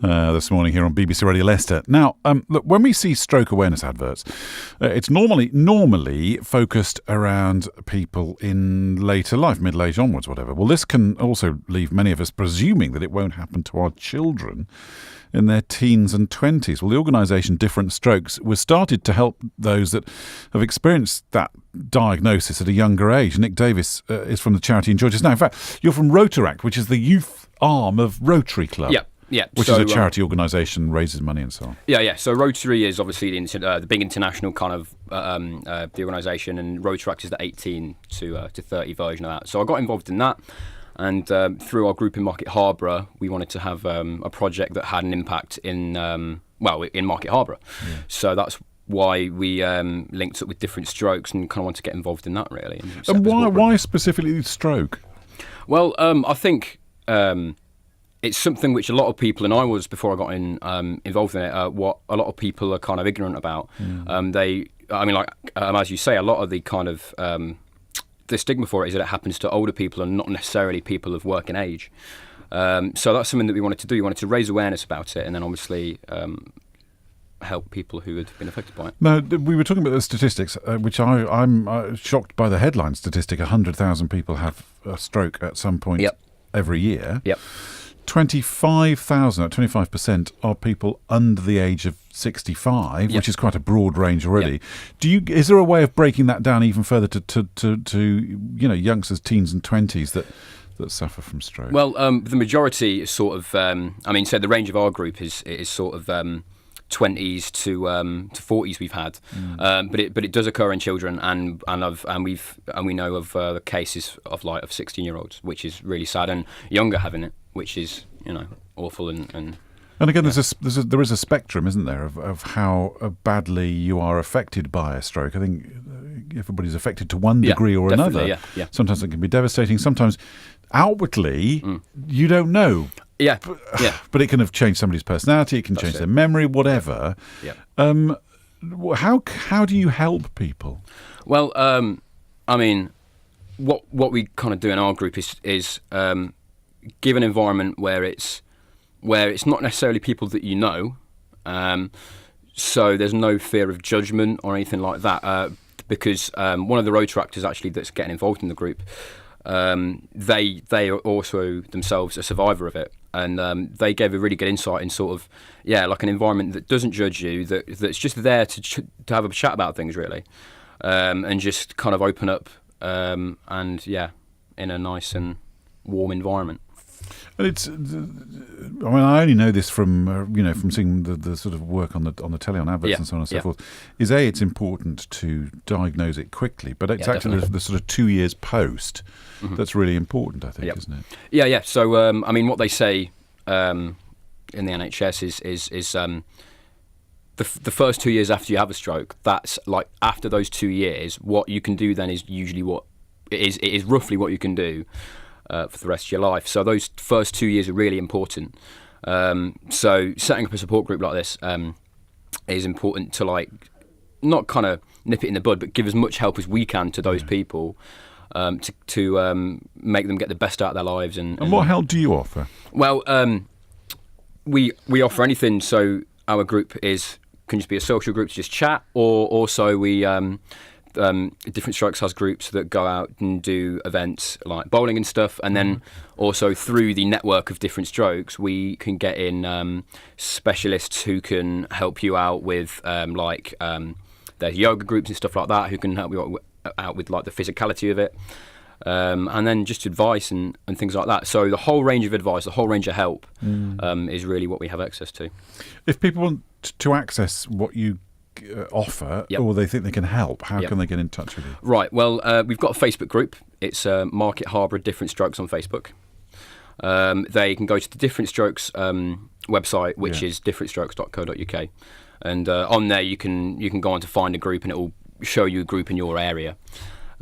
This morning here on BBC Radio Leicester. Now, look, when we see stroke awareness adverts, it's normally focused around people in later life, middle age onwards, whatever. Well, this can also leave many of us presuming that it won't happen to our children in their teens and 20s. Well, the organisation Different Strokes was started to help those that have experienced that diagnosis at a younger age. Nick Davis is from the charity and joins us now. In fact, you're from Rotaract, which is the youth arm of Rotary Club. Yeah, which is a charity organisation, raises money and so on. Yeah. So Rotary is obviously the big international kind of the organisation, and Rotaract is the 18 to 30 version of that. So I got involved in that, and through our group in Market Harborough, we wanted to have a project that had an impact in Market Harborough. Yeah. So that's why we linked up with Different Strokes and kind of want to get involved in that, really. And why specifically stroke? Well, I think it's something which a lot of people, and I was before I got involved in it, what a lot of people are kind of ignorant about. As you say, a lot of the kind of the stigma for it is that it happens to older people and not necessarily people of working age. So that's something that we wanted to do. We wanted to raise awareness about it, and then obviously help people who had been affected by it. Now, we were talking about the statistics, which I'm shocked by the headline statistic. 100,000 people have a stroke at some point every year. Yep. 25,000, 25% are people under the age of 65, which is quite a broad range already. Yep. Is there a way of breaking that down even further to youngsters, teens and 20s that suffer from stroke? Well, the majority is sort of, so the range of our group is sort of 20s to 40s we've had, but it does occur in children, and we know of the cases of 16-year-olds, which is really sad, and younger having it, which is awful and again, there is a spectrum, isn't there, of how badly you are affected by a stroke. I think everybody's affected to one degree or another. Yeah. Sometimes it can be devastating. Sometimes outwardly you don't know. Yeah. But it can have changed somebody's personality. It can change their memory, whatever. Yeah. How do you help people? Well, what we kind of do in our group is give an environment where it's not necessarily people that you know, so there's no fear of judgment or anything like that. Because one of the Rotaractors actually that's getting involved in the group, they are also themselves a survivor of it, and they gave a really good insight in sort of like an environment that doesn't judge you, that's just there to have a chat about things, really, and just kind of open up, in a nice and warm environment. And I only know this from from seeing the sort of work on the telly, on adverts and so on and so forth. Is it's important to diagnose it quickly, but it's actually the sort of 2 years post that's really important, I think, isn't it? Yeah. So what they say in the NHS is the first 2 years after you have a stroke. That's like after those 2 years, what you can do then is usually it is roughly what you can do for the rest of your life. So those first 2 years are really important. So setting up a support group like this is important to not kind of nip it in the bud, but give as much help as we can to those people to make them get the best out of their lives. And what help do you offer? Well, we offer anything. So our group can just be a social group to just chat, or also we Different Strokes has groups that go out and do events like bowling and stuff, and then also through the network of Different Strokes we can get in specialists who can help you out with there's yoga groups and stuff like that who can help you out with like the physicality of it, and then just advice and things like that. So the whole range of advice, the whole range of help is really what we have access to. If people want to access what you offer, or they think they can help, how can they get in touch with you? Right, well, we've got a Facebook group. It's Market Harborough Different Strokes on Facebook. They can go to the Different Strokes website, which is differentstrokes.co.uk, and on there you can go on to find a group, and it will show you a group in your area,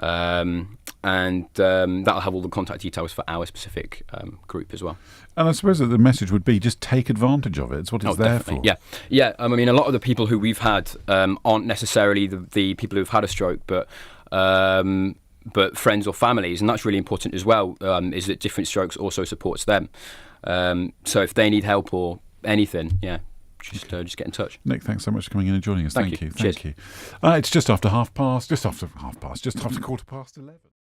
and that'll have all the contact details for our specific group as well. And I suppose that the message would be just take advantage of it. It's what it's there for. Yeah. A lot of the people who we've had aren't necessarily the people who've had a stroke, but friends or families, and that's really important as well. Is that Different Strokes also supports them. So if they need help or anything, just get in touch. Nick, thanks so much for coming in and joining us. Thank you. Cheers. Thank you. It's just after 11:30.